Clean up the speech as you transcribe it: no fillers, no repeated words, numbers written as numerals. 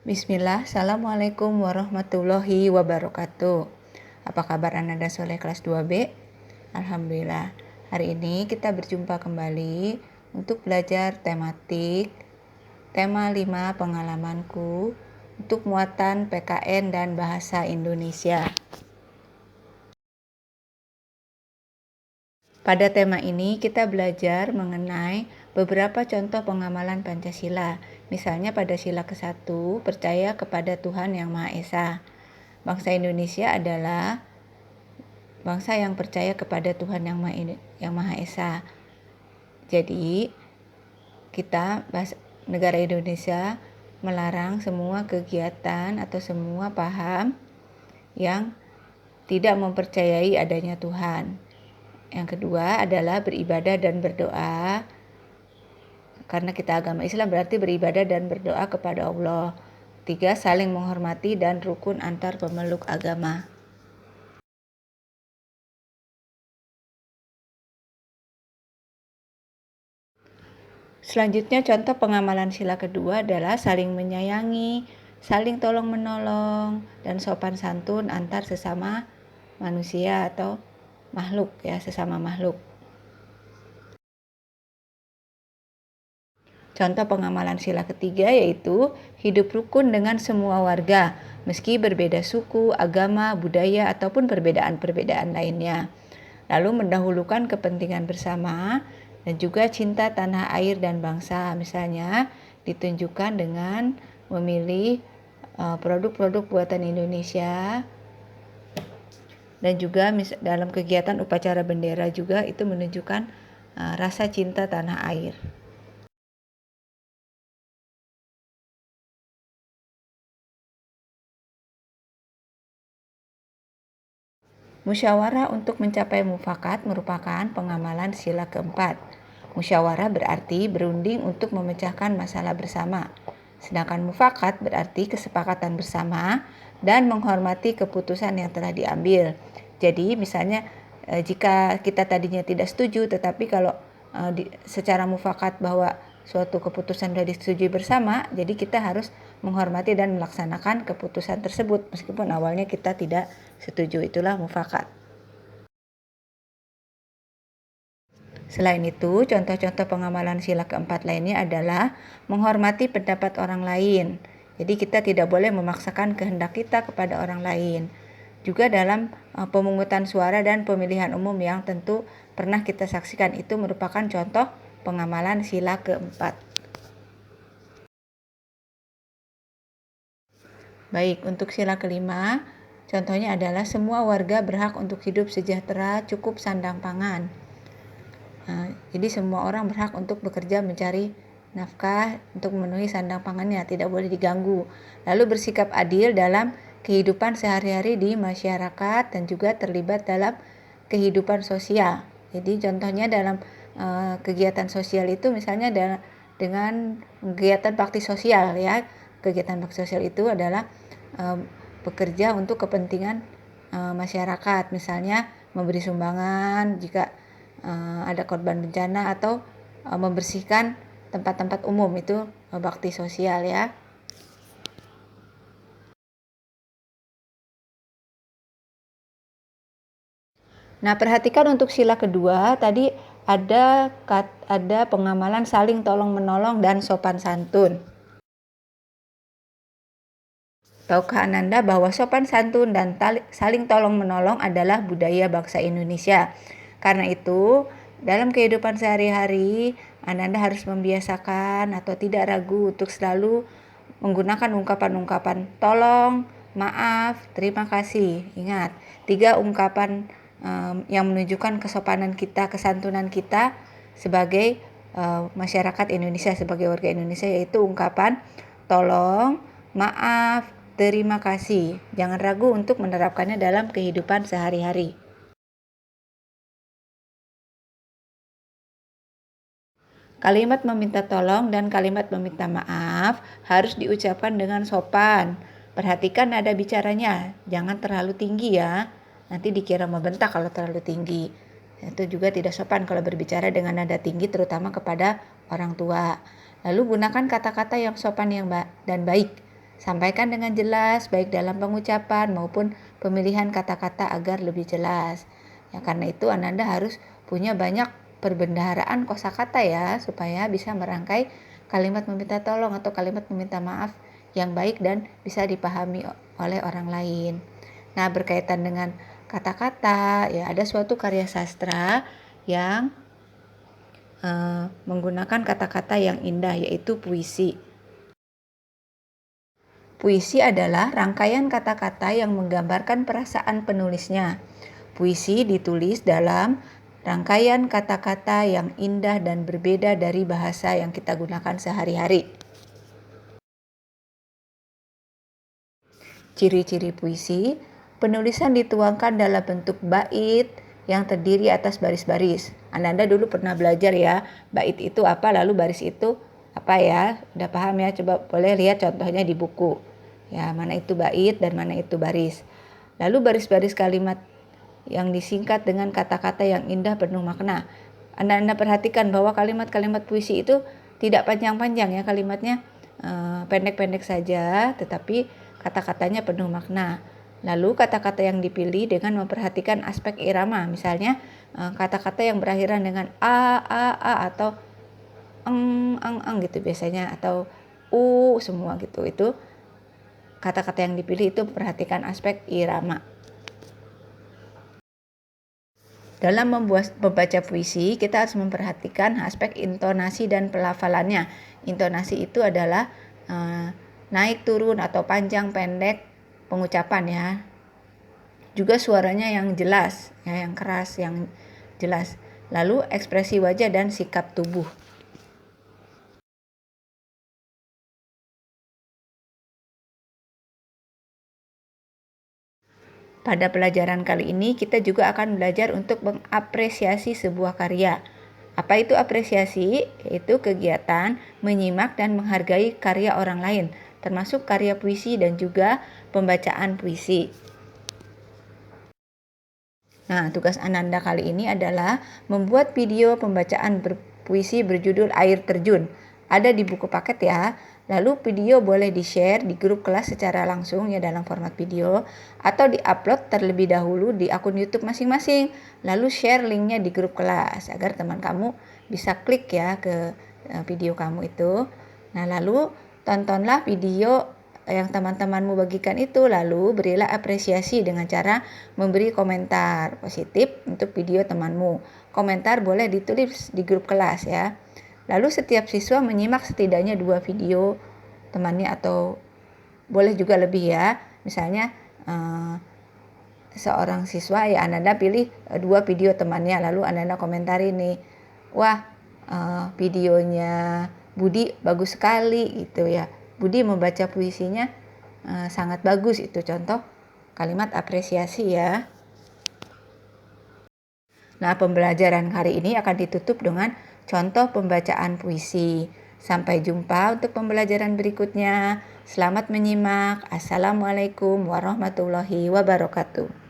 Bismillah, Assalamualaikum warahmatullahi wabarakatuh. Apa kabar Ananda Soleh kelas 2B? Alhamdulillah. Hari ini kita berjumpa kembali untuk belajar tematik tema 5 pengalamanku untuk muatan PKN dan bahasa Indonesia. Pada tema ini kita belajar mengenai beberapa contoh pengamalan Pancasila. Misalnya pada sila ke-1, percaya kepada Tuhan Yang Maha Esa. Bangsa Indonesia adalah bangsa yang percaya kepada Tuhan Yang Maha Esa. Jadi, negara Indonesia melarang semua kegiatan atau semua paham yang tidak mempercayai adanya Tuhan. Yang kedua adalah beribadah dan berdoa. Karena kita agama Islam berarti beribadah dan berdoa kepada Allah. 3, saling menghormati dan rukun antar pemeluk agama. Selanjutnya contoh pengamalan sila kedua adalah saling menyayangi, saling tolong menolong, dan sopan santun antar sesama manusia atau makhluk ya, sesama makhluk. Contoh pengamalan sila ketiga yaitu hidup rukun dengan semua warga, meski berbeda suku, agama, budaya, ataupun perbedaan-perbedaan lainnya. Lalu mendahulukan kepentingan bersama dan juga cinta tanah air dan bangsa. Misalnya ditunjukkan dengan memilih produk-produk buatan Indonesia, dan juga dalam kegiatan upacara bendera juga itu menunjukkan rasa cinta tanah air. Musyawarah untuk mencapai mufakat merupakan pengamalan sila keempat. Musyawarah berarti berunding untuk memecahkan masalah bersama. Sedangkan mufakat berarti kesepakatan bersama dan menghormati keputusan yang telah diambil. Jadi misalnya jika kita tadinya tidak setuju, tetapi kalau secara mufakat bahwa suatu keputusan sudah disetujui bersama, jadi kita harus menghormati dan melaksanakan keputusan tersebut meskipun awalnya kita tidak setuju. Itulah mufakat. Selain itu, contoh-contoh pengamalan sila keempat lainnya adalah menghormati pendapat orang lain. Jadi kita tidak boleh memaksakan kehendak kita kepada orang lain. Juga dalam pemungutan suara dan pemilihan umum yang tentu pernah kita saksikan, itu merupakan contoh pengamalan sila keempat. Baik, untuk sila kelima, contohnya adalah semua warga berhak untuk hidup sejahtera, cukup sandang pangan. Jadi semua orang berhak untuk bekerja mencari nafkah untuk memenuhi sandang pangannya, tidak boleh diganggu. Lalu bersikap adil dalam kehidupan sehari-hari di masyarakat dan juga terlibat dalam kehidupan sosial. Jadi contohnya dalam kegiatan sosial itu misalnya dengan kegiatan bakti sosial ya. Kegiatan bakti sosial itu adalah bekerja untuk kepentingan masyarakat, misalnya memberi sumbangan jika ada korban bencana atau membersihkan tempat-tempat umum, itu bakti sosial ya. Nah, perhatikan untuk sila kedua tadi ada pengamalan saling tolong menolong dan sopan santun. Tahukah Ananda bahwa sopan santun dan saling tolong menolong adalah budaya bangsa Indonesia? Karena itu, dalam kehidupan sehari-hari, Ananda harus membiasakan atau tidak ragu untuk selalu menggunakan ungkapan-ungkapan tolong, maaf, terima kasih. Ingat, 3 ungkapan yang menunjukkan kesopanan kita, kesantunan kita sebagai masyarakat Indonesia, sebagai warga Indonesia, yaitu ungkapan tolong, maaf, terima kasih. Jangan ragu untuk menerapkannya dalam kehidupan sehari-hari. Kalimat meminta tolong dan kalimat meminta maaf harus diucapkan dengan sopan. Perhatikan nada bicaranya, jangan terlalu tinggi ya. Nanti dikira membentak kalau terlalu tinggi. Itu juga tidak sopan kalau berbicara dengan nada tinggi, terutama kepada orang tua. Lalu gunakan kata-kata yang sopan dan baik. Sampaikan dengan jelas, baik dalam pengucapan maupun pemilihan kata-kata agar lebih jelas. Ya, karena itu Ananda harus punya banyak perbendaharaan kosakata ya, supaya bisa merangkai kalimat meminta tolong atau kalimat meminta maaf yang baik dan bisa dipahami oleh orang lain. Nah, berkaitan dengan kata-kata, ya ada suatu karya sastra yang menggunakan kata-kata yang indah, yaitu puisi. Puisi adalah rangkaian kata-kata yang menggambarkan perasaan penulisnya. Puisi ditulis dalam rangkaian kata-kata yang indah dan berbeda dari bahasa yang kita gunakan sehari-hari. Ciri-ciri puisi, penulisan dituangkan dalam bentuk bait yang terdiri atas baris-baris. Ananda dulu pernah belajar ya, bait itu apa, lalu baris itu apa ya? Udah paham ya? Coba boleh lihat contohnya di buku. Ya, mana itu bait dan mana itu baris. Lalu baris-baris kalimat yang disingkat dengan kata-kata yang indah penuh makna. Anda perhatikan bahwa kalimat-kalimat puisi itu tidak panjang-panjang ya, kalimatnya pendek-pendek saja, tetapi kata-katanya penuh makna. Lalu kata-kata yang dipilih dengan memperhatikan aspek irama, misalnya kata-kata yang berakhiran dengan a atau eng gitu biasanya, atau semua gitu. Itu kata-kata yang dipilih itu perhatikan aspek irama. Dalam membaca puisi, kita harus memperhatikan aspek intonasi dan pelafalannya. Intonasi itu adalah naik turun atau panjang pendek pengucapan ya. Juga suaranya yang jelas, ya, yang keras, yang jelas. Lalu ekspresi wajah dan sikap tubuh. Pada pelajaran kali ini kita juga akan belajar untuk mengapresiasi sebuah karya. Apa itu apresiasi? Yaitu kegiatan menyimak dan menghargai karya orang lain, termasuk karya puisi dan juga pembacaan puisi. Nah, tugas Ananda kali ini adalah membuat video pembacaan puisi berjudul Air Terjun. Ada di buku paket ya. Lalu video boleh di-share di grup kelas secara langsung ya dalam format video, atau di-upload terlebih dahulu di akun YouTube masing-masing. Lalu share linknya di grup kelas agar teman kamu bisa klik ya ke video kamu itu. Nah, lalu tontonlah video yang teman-temanmu bagikan itu, lalu berilah apresiasi dengan cara memberi komentar positif untuk video temanmu. Komentar boleh ditulis di grup kelas ya. Lalu setiap siswa menyimak setidaknya 2 video temannya, atau boleh juga lebih ya. Misalnya seorang siswa ya Ananda pilih 2 video temannya, lalu Ananda komentari nih, wah videonya Budi bagus sekali gitu ya. Budi membaca puisinya sangat bagus, itu contoh kalimat apresiasi ya. Nah, pembelajaran hari ini akan ditutup dengan contoh pembacaan puisi. Sampai jumpa untuk pembelajaran berikutnya. Selamat menyimak. Assalamualaikum warahmatullahi wabarakatuh.